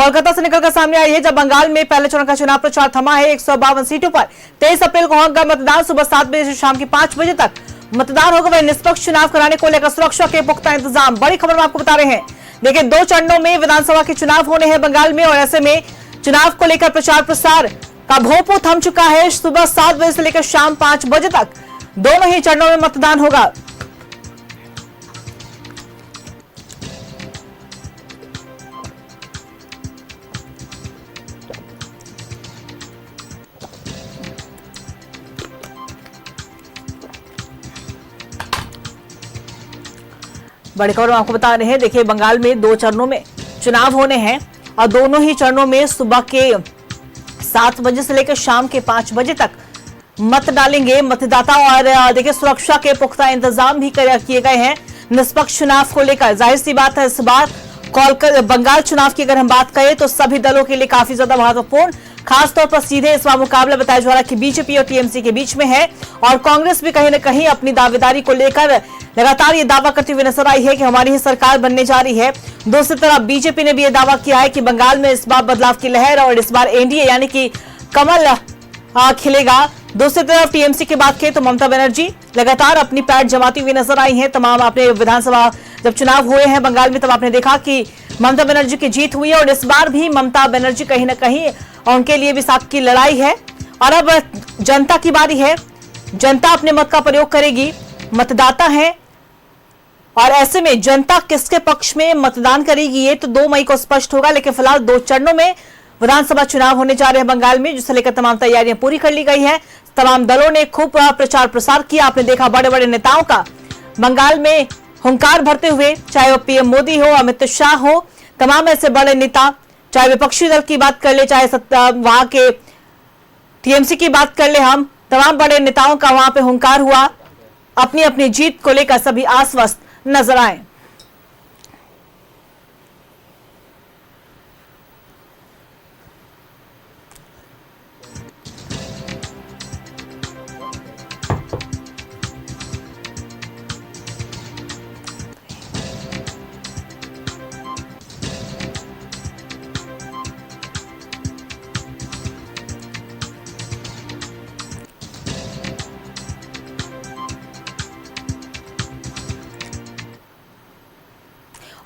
कोलकाता से निकलकर सामने आई है, जब बंगाल में पहले चरण का चुनाव प्रचार थमा है। 152 सीटों पर 23 अप्रैल को होगा मतदान। सुबह 7 बजे से शाम के 5 बजे तक मतदान होगा। वही निष्पक्ष चुनाव कराने को लेकर सुरक्षा के पुख्ता इंतजाम। बड़ी खबर हम आपको बता रहे हैं। देखिए, 2 चरणों में विधानसभा के चुनाव होने हैं बंगाल में, और ऐसे में चुनाव को लेकर प्रचार प्रसार का भोंपू थम चुका है। सुबह 7 बजे से लेकर शाम 5 बजे तक दोनों ही चरणों में मतदान होगा। बड़ी खबर आपको बता रहे हैं। देखिए, बंगाल में 2 चरणों में चुनाव होने हैं और दोनों ही चरणों में सुबह के 7 बजे से लेकर शाम के 5 बजे तक मत डालेंगे मतदाता। और देखिए, सुरक्षा के पुख्ता इंतजाम भी किए गए हैं निष्पक्ष चुनाव को लेकर। जाहिर सी बात है, इस बार बंगाल चुनाव की अगर हम बात करें तो सभी दलों के लिए काफी ज्यादा महत्वपूर्ण, खासतौर पर सीधे इस बार मुकाबला बताया जा रहा है कि बीजेपी और टीएमसी के बीच में है। और कांग्रेस भी कहीं न कहीं अपनी दावेदारी को लेकर लगातार ये दावा करती हुई नजर आई है कि हमारी ही सरकार बनने जा रही है। दूसरी तरफ बीजेपी ने भी ये दावा किया है कि बंगाल में इस बार बदलाव की लहर और इस बार एनडीए यानी कि कमल खिलेगा। दूसरी तरफ टीएमसी की बात करें तो ममता बनर्जी लगातार अपनी पैठ जमाती हुई नजर आई है। तमाम आपने विधानसभा जब चुनाव हुए हैं बंगाल में, तब आपने देखा कि ममता बनर्जी की जीत हुई है, और इस बार भी ममता बनर्जी कहीं ना कहीं उनके लिए भी साथ की लड़ाई है। और अब जनता की बारी है, जनता अपने मत का प्रयोग करेगी। मतदाता है और ऐसे में जनता किसके पक्ष में मतदान करेगी ये तो 2 मई को स्पष्ट होगा। लेकिन फिलहाल 2 चरणों में विधानसभा चुनाव होने जा रहे हैं बंगाल में, जिसे लेकर तमाम तैयारियां पूरी कर ली गई है। तमाम दलों ने खूब प्रचार प्रसार किया। आपने देखा बड़े बड़े नेताओं का बंगाल में हुंकार भरते हुए, चाहे वो पीएम मोदी हो, अमित शाह हो, तमाम ऐसे बड़े नेता, चाहे विपक्षी दल की बात कर ले, चाहे वहां के टीएमसी की बात कर ले, हम तमाम बड़े नेताओं का वहां पे हुंकार हुआ। अपनी अपनी जीत को लेकर सभी आश्वस्त नजर आए।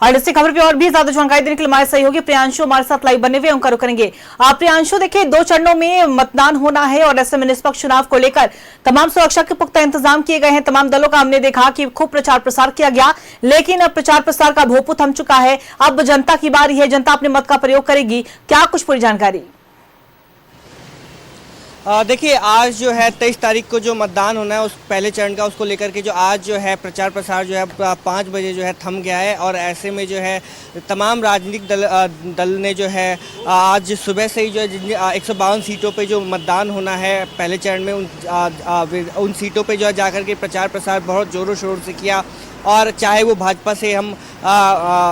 और इसी खबर पे और भी ज्यादा जानकारी देने के लिए हमारे सहयोगी प्रियांशु हमारे साथ लाइव बने हुए उनका रुख करेंगे। आप प्रियांशु, देखिए 2 चरणों में मतदान होना है और ऐसे में निष्पक्ष चुनाव को लेकर तमाम सुरक्षा के पुख्ता इंतजाम किए गए हैं। तमाम दलों का हमने देखा कि खूब प्रचार प्रसार किया गया, लेकिन अब प्रचार प्रसार का भोंपू थम चुका है। अब जनता की बारी है, जनता अपने मत का प्रयोग करेगी। क्या कुछ पूरी जानकारी? देखिए, आज जो है 23 तारीख को जो मतदान होना है उस पहले चरण का, उसको लेकर के जो आज जो है प्रचार प्रसार जो है 5 बजे जो है थम गया है। और ऐसे में जो है तमाम राजनीतिक दल ने जो है आज सुबह से ही जो है 152 सीटों पे जो मतदान होना है पहले चरण में, उन सीटों पे जो है जाकर के प्रचार प्रसार बहुत ज़ोरों शोर से किया। और चाहे वो भाजपा से हम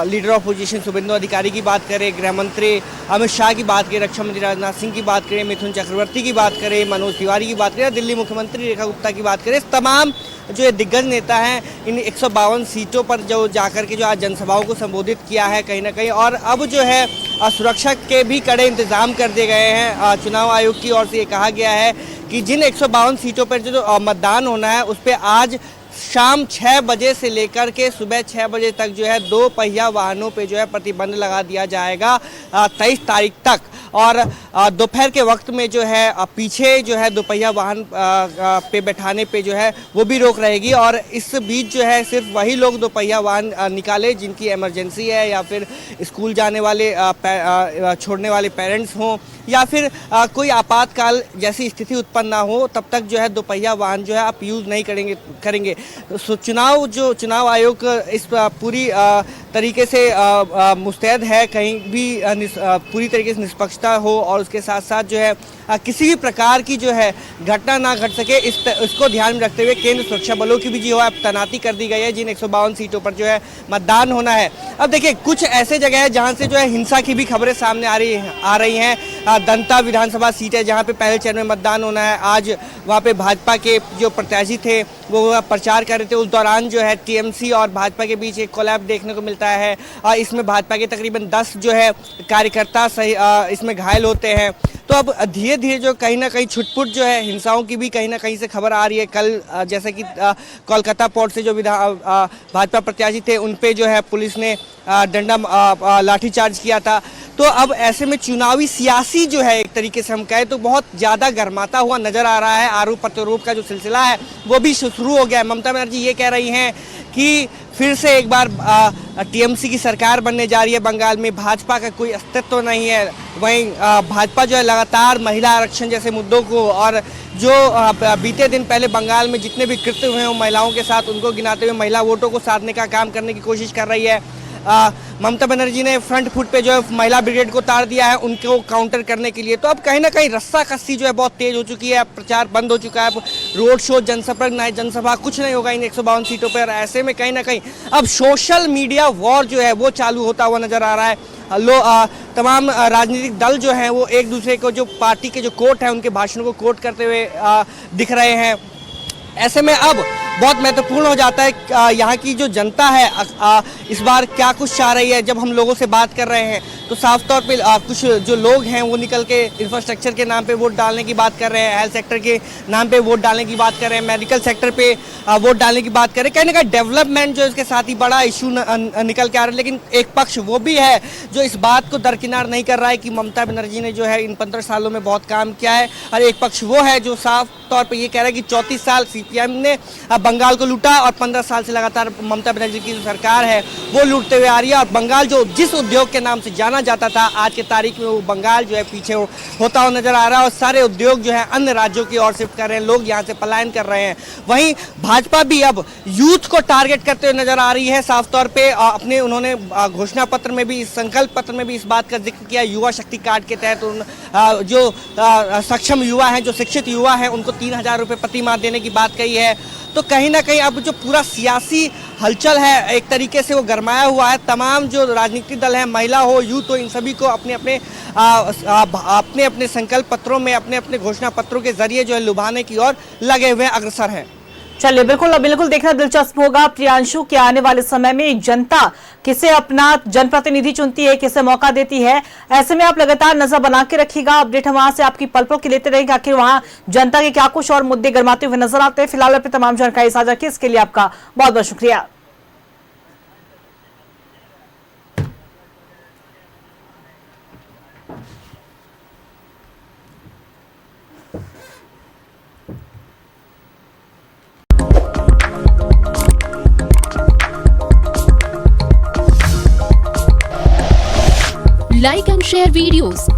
लीडर ऑफ अपोजिशन शुभेंदु अधिकारी की बात करें, गृह मंत्री अमित शाह की बात करें, रक्षा मंत्री राजनाथ सिंह की बात करें, मिथुन चक्रवर्ती की बात करें, मनोज तिवारी की बात करें, दिल्ली मुख्यमंत्री रेखा गुप्ता की बात करें, तमाम जो ये दिग्गज नेता हैं इन 152 सीटों पर जो जाकर के जो आज जनसभाओं को संबोधित किया है कहीं ना कहीं। और अब जो है सुरक्षा के भी कड़े इंतजाम कर दिए गए हैं। चुनाव आयोग की ओर से ये कहा गया है कि जिन 152 सीटों पर जो मतदान होना है उस पर आज शाम 6 बजे से लेकर के सुबह 6 बजे तक जो है 2 पहिया वाहनों पे जो है प्रतिबंध लगा दिया जाएगा 23 तारीख तक। और दोपहर के वक्त में जो है पीछे जो है 2 पहिया वाहन पे बैठाने पे जो है वो भी रोक रहेगी। और इस बीच जो है सिर्फ वही लोग 2 पहिया वाहन निकाले जिनकी इमरजेंसी है, या फिर स्कूल जाने वाले छोड़ने वाले पेरेंट्स हों, या फिर कोई आपातकाल जैसी स्थिति उत्पन्न ना हो, तब तक जो है 2 पहिया वाहन जो है आप यूज़ नहीं करेंगे। तो चुनाव आयोग इस पूरी तरीके से मुस्तैद है, कहीं भी पूरी तरीके से निष्पक्षता हो और उसके साथ साथ जो है किसी भी प्रकार की जो है घटना ना घट सके, इसको ध्यान में रखते हुए केंद्र सुरक्षा बलों की भी जो है तैनाती कर दी गई है जिन 152 सीटों पर जो है मतदान होना है। अब देखिए कुछ ऐसे जगह है जहां से जो है हिंसा की भी खबरें सामने आ रही हैं। दंता विधानसभा सीट है जहां पे पहले चरण में मतदान होना है। आज वहां पे भाजपा के जो प्रत्याशी थे वो प्रचार कर रहे थे, उस दौरान जो है टीएमसी और भाजपा के बीच एक कोलैब देखने को मिलता है और इसमें भाजपा के तकरीबन 10 जो है कार्यकर्ता इसमें घायल होते हैं। तो अब धीरे धीरे जो कहीं ना कहीं छुटपुट जो है हिंसाओं की भी कहीं ना कहीं से खबर आ रही है। कल जैसे कि कोलकाता पोर्ट से जो भाजपा प्रत्याशी थे उन पे जो है पुलिस ने डंडा लाठीचार्ज किया था। तो अब ऐसे में चुनावी सियासी जो है एक तरीके से हम कहें तो बहुत ज़्यादा गर्माता हुआ नजर आ रहा है। आरोप प्रत्यारोप का जो सिलसिला है वो भी शुरू हो गया है। ममता बनर्जी ये कह रही हैं कि फिर से एक बार टीएमसी की सरकार बनने जा रही है बंगाल में, भाजपा का कोई अस्तित्व नहीं है। वहीं भाजपा जो है लगातार महिला आरक्षण जैसे मुद्दों को और जो बीते दिन पहले बंगाल में जितने भी कृत्य हुए हैं महिलाओं के साथ उनको गिनाते हुए महिला वोटों को साधने का काम करने की कोशिश कर रही है। ममता बनर्जी ने फ्रंट फुट पे जो है महिला ब्रिगेड को तार दिया है उनको काउंटर करने के लिए। तो अब कहीं ना कहीं रस्सा कस्सी जो है बहुत तेज हो चुकी है, प्रचार बंद हो चुका है, रोड शो जनसंपर्क नहीं जनसभा कुछ नहीं होगा इन 152 सीटों पर। ऐसे में कहीं ना कहीं अब सोशल मीडिया वॉर जो है वो चालू होता हुआ नजर आ रहा है। तमाम राजनीतिक दल जो हैं वो एक दूसरे को जो पार्टी के जो कोट हैं उनके भाषणों को कोट करते हुए दिख रहे हैं। ऐसे में अब बहुत महत्वपूर्ण हो जाता है यहाँ की जो जनता है इस बार क्या कुछ चाह रही है। जब हम लोगों से बात कर रहे हैं तो साफ तौर पे कुछ जो लोग हैं वो निकल के इंफ्रास्ट्रक्चर के नाम पे वोट डालने की बात कर रहे हैं, हेल्थ सेक्टर के नाम पे वोट डालने की बात कर रहे हैं, मेडिकल सेक्टर पे वोट डालने की बात कर रहे हैं। कहीं ना कहीं डेवलपमेंट जो इसके साथ ही बड़ा इशू निकल के आ रहा है। लेकिन एक पक्ष वो भी है जो इस बात को दरकिनार नहीं कर रहा है कि ममता बनर्जी ने जो है इन 15 सालों में बहुत काम किया है, और एक पक्ष वो है जो साफ तौर पर ये कह रहा है कि 34 साल सीपीएम ने बंगाल को लूटा और 15 साल से लगातार ममता बनर्जी की जो सरकार है वो लूटते हुए आ रही है। और बंगाल जो जिस उद्योग के नाम से जाना जाता था आज के तारीख में वो बंगाल जो है पीछे होता हुआ नजर आ रहा है और सारे उद्योग जो है अन्य राज्यों की ओर शिफ्ट कर रहे हैं, लोग यहाँ से पलायन कर रहे हैं। वहीं भाजपा भी अब यूथ को टारगेट करते हुए नजर आ रही है साफ तौर पे। अपने उन्होंने घोषणा पत्र में भी संकल्प पत्र में भी इस बात का जिक्र किया, युवा शक्ति कार्ड के तहत जो सक्षम युवा हैं, जो शिक्षित युवा हैं उनको 3000 रुपये प्रति माह देने की बात कही है। तो कहीं ना कहीं अब जो पूरा सियासी हलचल है एक तरीके से वो गरमाया हुआ है। तमाम जो राजनीतिक दल हैं, महिला हो यूथ हो, इन सभी को अपने अपने संकल्प पत्रों में अपने अपने घोषणा पत्रों के जरिए जो है लुभाने की ओर लगे हुए अग्रसर हैं। चलिए बिल्कुल देखना दिलचस्प होगा प्रियांशु कि आने वाले समय में जनता किसे अपना जनप्रतिनिधि चुनती है, किसे मौका देती है। ऐसे में आप लगातार नजर बना के रखिएगा, अपडेट हम वहां से आपकी पल पल की लेते रहेंगे आखिर वहां जनता के क्या कुछ और मुद्दे गरमाते हुए नजर आते हैं। फिलहाल अपनी तमाम जानकारी साझा की इसके लिए आपका बहुत बहुत शुक्रिया। Like and share videos.